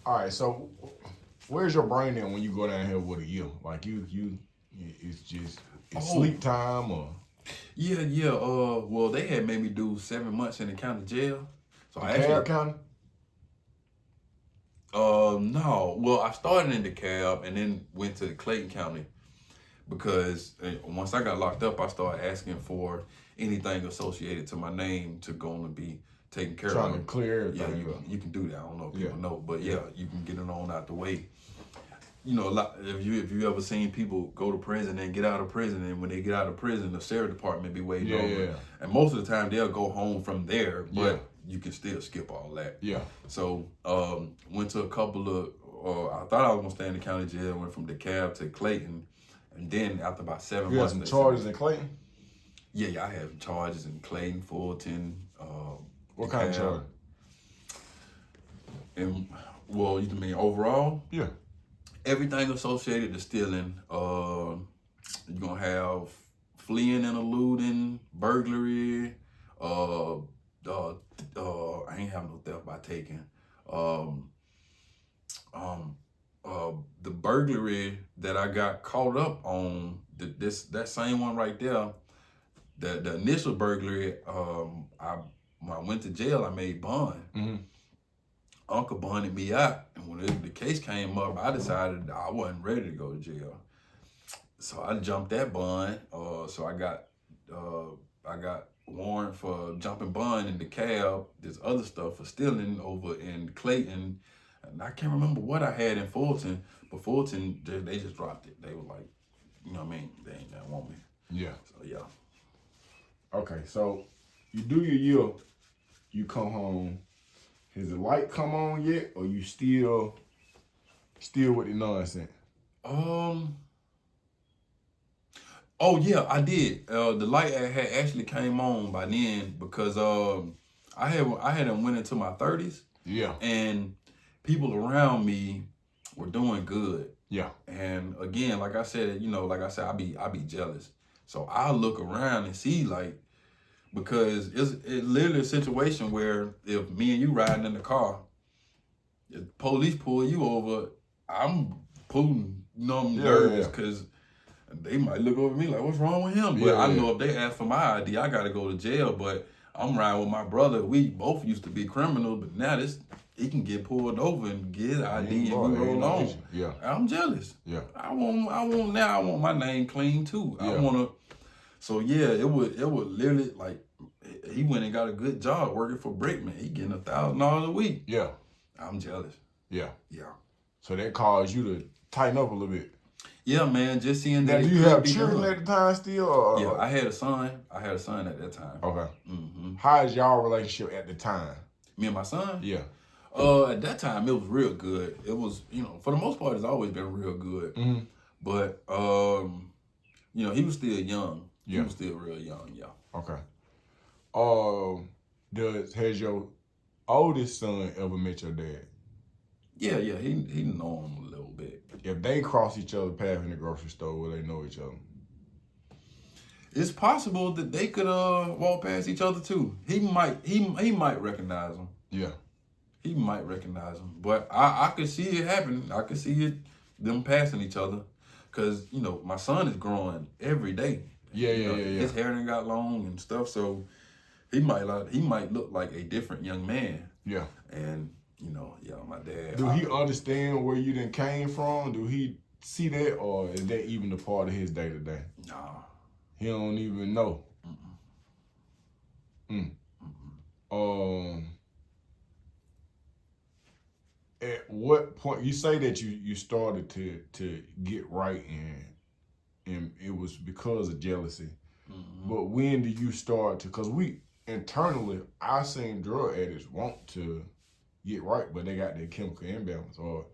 All right, so where's your brain at when you go down here with a year? Like it's just it's Oh, sleep time or yeah, yeah. Well, they had made me do 7 months in the county jail. So I actually, DeKalb County? no. Well, I started in DeKalb and then went to Clayton County because once I got locked up, I started asking for anything associated to my name to go on and be taken care Trying to of. clear Yeah, everything you up. you can do that. I don't know if Yeah, people know, but yeah, yeah, you can get it on out the way. You know, a lot, if you ever seen people go to prison and get out of prison, and when they get out of prison, the sheriff department be waiting yeah, over, yeah, and most of the time they'll go home from there, yeah, but you can still skip all that. yeah. So went to a couple of. I thought I was gonna stay in the county jail. Went from DeKalb to Clayton, and then after about seven You had months, some they sent me. charges in Clayton? Yeah, yeah, I had charges in Clayton, Fulton, What kind of DeKalb, charge? and well, you mean overall? Yeah. Everything associated to stealing. You're gonna have fleeing and eluding, burglary. Uh, I ain't have no theft by taking. Um, um, the burglary that I got caught up on, that same one right there. The initial burglary. I when I went to jail, I made bond. Mm-hmm. Uncle bonded me out, and when the case came up, I decided I wasn't ready to go to jail. So I jumped that bond. I got warrant for jumping bond in the cab. This other stuff for stealing over in Clayton, and I can't remember what I had in Fulton. But Fulton, they just dropped it. They were like, you know what I mean? They ain't gonna want me. Yeah. So yeah. Okay, so you do your year, you come home. Has the light come on yet, or you still with the nonsense? Um. Oh yeah, I did. The light had actually came on by then because I had went into my 30s Yeah. and people around me were doing good. Yeah. And again, like I said, I be jealous. So I look around and see like because it's literally a situation where if me and you riding in the car, if police pull you over, I'm pulling, I'm Yeah. nervous Yeah. because they might look over me like, what's wrong with him? But Yeah. I Yeah. know if they ask for my ID, I gotta go to jail. But I'm riding with my brother. We both used to be criminals, but now he can get pulled over and get his ID and we roll on. Yeah. I'm jealous. Yeah. I want my name clean too. I Yeah. wanna. So yeah, it would literally like he went and got a good job working for Brickman. He getting $1,000 a week. Yeah. I'm jealous. Yeah. Yeah. So that caused you to tighten up a little bit. Yeah, man. Just seeing Now, that. do It you could have be children done. at the time still? Or? Yeah, I had a son. I had a son at that time. Okay. Mm-hmm. How is y'all relationship at the time? Me and my son. Yeah. At that time it was real good. It was, for the most part, it's always been real good. Mm-hmm. But he was still young. Yeah. He was still real young. Yeah. Okay. Has your oldest son ever met your dad? Yeah. He know him a little bit. If they cross each other's path in the grocery store, will they know each other? It's possible that they could walk past each other too. He might recognize him. Yeah. He might recognize him. But I could see it happen. I could see them passing each other. Cause my son is growing every day. Yeah. His hair done got long and stuff, so he might look like a different young man. Yeah. And my dad. Do he understand where you done came from? Do he see that, or is that even a part of his day to day? Nah. He don't even know. Mm-mm. Mm. At what point you say that you started to get right and it was because of jealousy, but when do you start to? Because we internally, I seen drug addicts want to get right, but they got their chemical imbalance or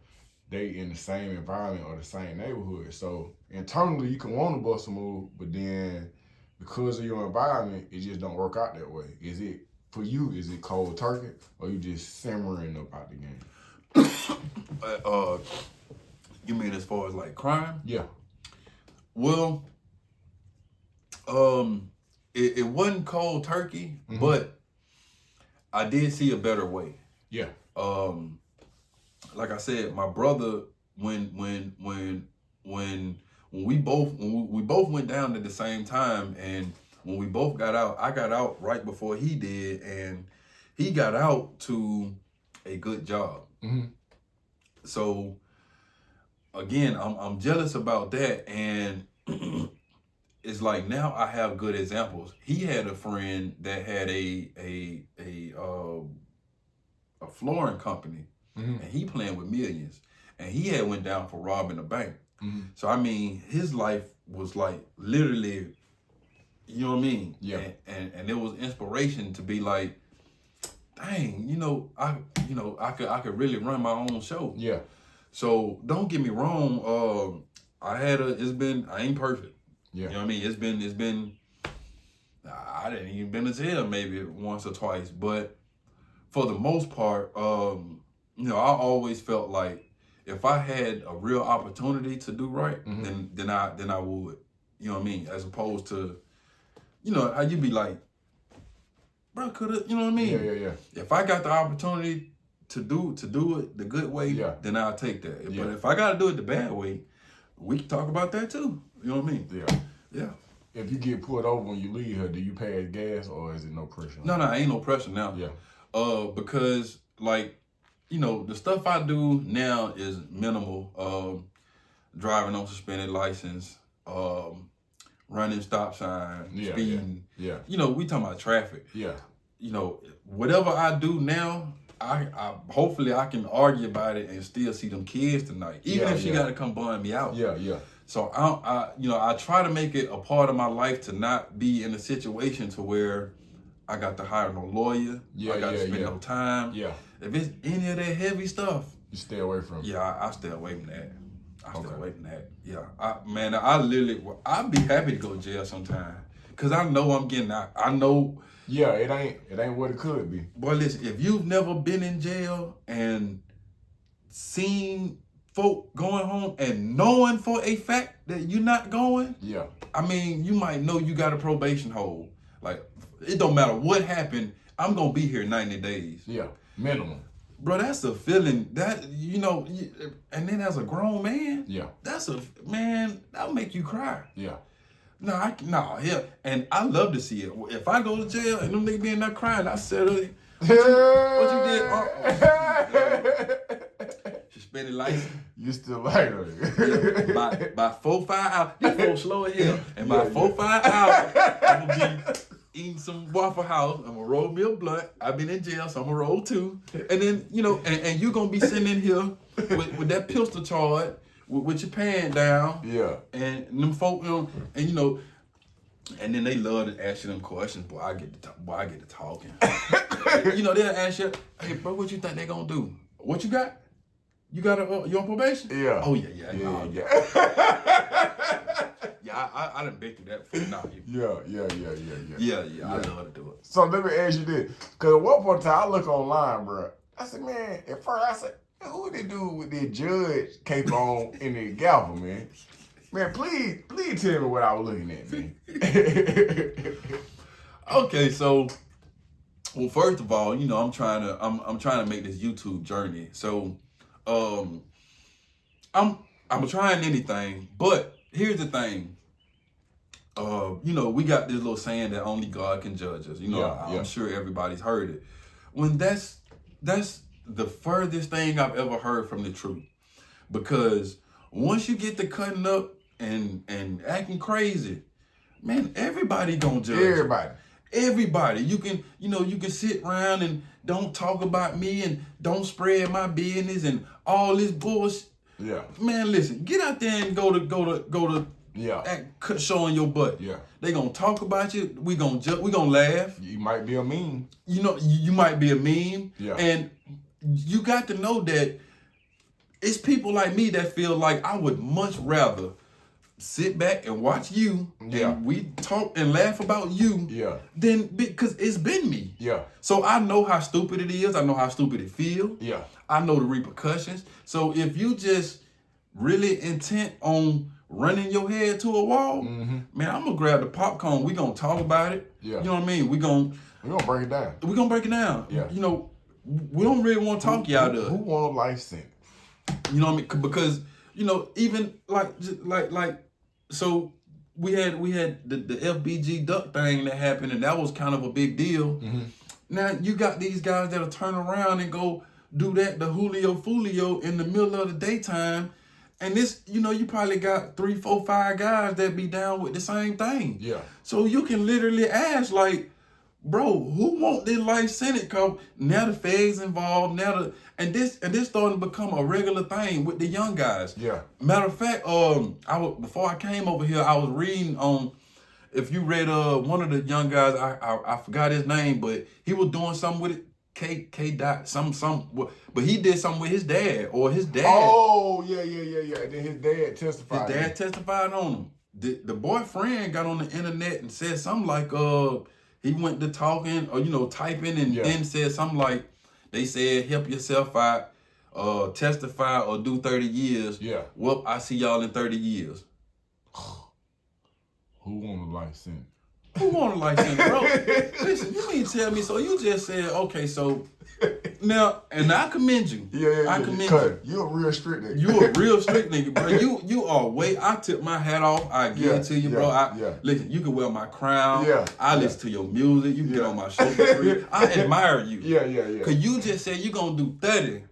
they in the same environment or the same neighborhood. So internally, you can want to bust a move, but then because of your environment, it just don't work out that way. Is it for you? Is it cold turkey, or you just simmering up out the game? You mean as far as like crime? Yeah. Well, it wasn't cold turkey, but I did see a better way. Yeah. like I said, my brother, when we both went down at the same time, and when we both got out, I got out right before he did, and he got out to a good job. Mm-hmm. So again, I'm jealous about that, and it's like now I have good examples. He had a friend that had a flooring company, mm-hmm. and he playing with millions, and he had went down for robbing a bank. Mm-hmm. So I mean, his life was like literally, you know what I mean? Yeah. And it was inspiration to be like, dang, I could really run my own show. Yeah. So don't get me wrong. I ain't perfect. Yeah. You know what I mean? It's been. I didn't even been to jail maybe once or twice, but for the most part, I always felt like if I had a real opportunity to do right, mm-hmm. then I would. You know what I mean? As opposed to, how you be like, bro, coulda, you know what I mean? Yeah. If I got the opportunity to do it the good way, then I'll take that. Yeah. But if I gotta do it the bad way, we can talk about that too. You know what I mean? Yeah. If you get pulled over when you leave her, do you pay gas or is it no pressure? No, ain't no pressure now. Yeah. Because like, the stuff I do now is minimal. Driving on suspended license, running stop sign, speeding. Yeah. We talking about traffic. Yeah. Whatever I do now, I hopefully I can argue about it and still see them kids tonight, even if she got to come buying me out. Yeah. So I try to make it a part of my life to not be in a situation to where I got to hire no lawyer. I got to spend no time. Yeah. If it's any of that heavy stuff, you stay away from it. Yeah, I stay away from that. Stay away from that. Yeah. I'd be happy to go to jail sometime. Cause I know I'm getting out. I know. Yeah, it ain't what it could be. Boy, listen, if you've never been in jail and seen folk going home and knowing for a fact that you're not going, I mean, you might know you got a probation hold. Like, it don't matter what happened, I'm gonna be here 90 days. Yeah, minimum. Bro, that's a feeling that, and then as a grown man, that'll make you cry. Yeah. And I love to see it. If I go to jail and them niggas be in there crying, I said, what you did? Suspended license. You still like her. By 4-5 hours, you go slow as hell. And by 4-5 hours, I'm gonna be eating some Waffle House. I'm gonna roll me a blunt. I've been in jail, so I'm gonna roll too. And then, and you gonna be sitting in here with that pistol charge, with your pants down. Yeah. And them folk, and then they love to ask you them questions. Boy, I get to talking. They'll ask you, hey, bro, what you think they gonna do? What you got? You got you on probation? Yeah. Oh, yeah. Yeah, I done been through that before. Nah, Yeah, I love to do it. So let me ask you this. Because at one point in time, I look online, bro. I said, man, at first I said, who they do with their judge cape on in the gavel, man? Man, please tell me what I was looking at, man. Okay, so, well, first of all, I'm trying to make this YouTube journey. So, I'm trying anything, but here's the thing. We got this little saying that only God can judge us. I'm sure everybody's heard it. When that's the furthest thing I've ever heard from the truth. Because once you get to cutting up and acting crazy, man, everybody gonna judge. Everybody. You can sit around and don't talk about me and don't spread my business and all this bullshit. Yeah. Man, listen, get out there and go to act, showing your butt. Yeah. They gonna talk about you. We gonna laugh. You might be a meme. You might be a meme. Yeah. And you got to know that it's people like me that feel like I would much rather sit back and watch you and we talk and laugh about you than because it's been me. Yeah. So I know how stupid it is. I know how stupid it feels. Yeah. I know the repercussions. So if you just really intent on running your head to a wall, man, I'm gonna grab the popcorn. We gonna talk about it. Yeah. You know what I mean? We gonna break it down. We gonna break it down. Yeah. We don't really want to talk you out of it. Who want a life sentence? You know what I mean? Because, you know, even like so we had the FBG duck thing that happened, and that was kind of a big deal. Now you got these guys that'll turn around and go do that, the Julio Fulio in the middle of the daytime. And this, you know, you probably got 3, 4, 5 guys that be down with the same thing. Yeah. So you can literally ask, like, bro, who want this life sentence? Cause now the feds involved, and this starting to become a regular thing with the young guys. Yeah. Matter of fact, before I came over here, I was reading on. If you read one of the young guys, I forgot his name, but he was doing something with it. K dot but he did something with his dad or his dad. Oh yeah. And then his dad testified. His dad testified on him. The boyfriend got on the internet and said something like he went to talking or, you know, typing and then said something like, they said help yourself out, testify or do 30 years. Yeah. Well, I see y'all in 30 years. Who want a life sentence? Who want a life sentence, bro? Listen, you mean tell me, so you just said, okay, so now, and I commend you. I commend you. You a real strict nigga. You a real strict nigga, bro. You are I tip my hat off. I give it to you, bro. Listen, you can wear my crown. I listen to your music. You can get on my show for free. I admire you. Cause you just said you gonna do 30,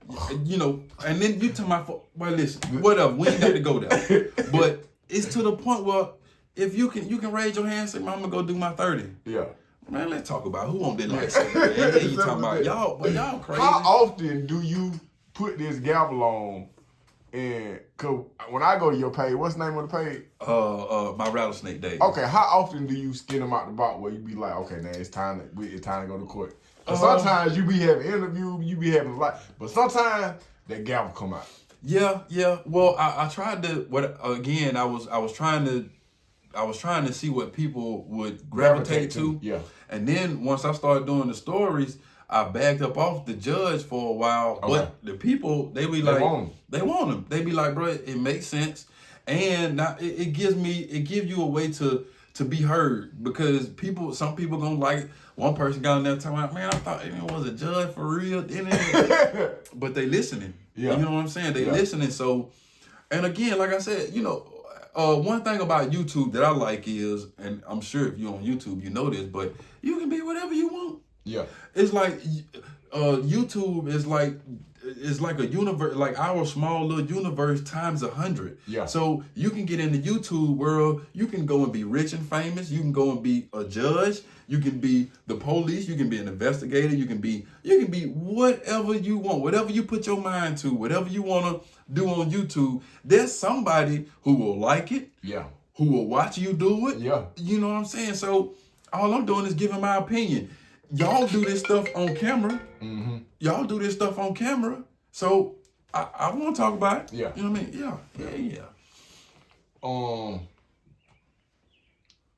you know, and then you tell my, well, listen, whatever. We ain't got to go there. But it's to the point where if you can raise your hand and say, I'm gonna go do my 30. Yeah. Man, let's talk about who on that life sentence. Man, you talking about y'all, but y'all crazy. How often do you put this gavel on? And cause when I go to your page, what's the name of the page? My rattlesnake days. Okay, how often do you skin them out the box where you be like, okay, now it's time to go to court? Cause sometimes you be having interviews, you be having a lot, but sometimes that gavel come out. Yeah. Well, I tried to. I was trying to see what people would gravitate to. Yeah. And then once I started doing the stories, I backed up off the judge for a while. Okay. But the people, they be like, they want them. They be like, bro, it makes sense. And now it gives you a way to be heard, because some people gonna like it. One person got in there talking about, man, I thought it was a judge for real. But they listening. Yeah. You know what I'm saying? They listening. So, and again, like I said, you know, one thing about YouTube that I like is, and I'm sure if you're on YouTube, you know this, but you can be whatever you want. Yeah. It's like YouTube is like a universe, like our small little universe times 100. Yeah. So you can get in the YouTube world, you can go and be rich and famous, you can go and be a judge, you can be the police, you can be an investigator, you can be whatever you want, whatever you put your mind to, whatever you want to do on YouTube. There's somebody who will like it. Yeah. Who will watch you do it. Yeah. You know what I'm saying? So all I'm doing is giving my opinion. Y'all do this stuff on camera. Mm-hmm. Y'all do this stuff on camera. So I want to talk about it. Yeah. You know what I mean? Yeah.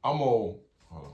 I'm hold on.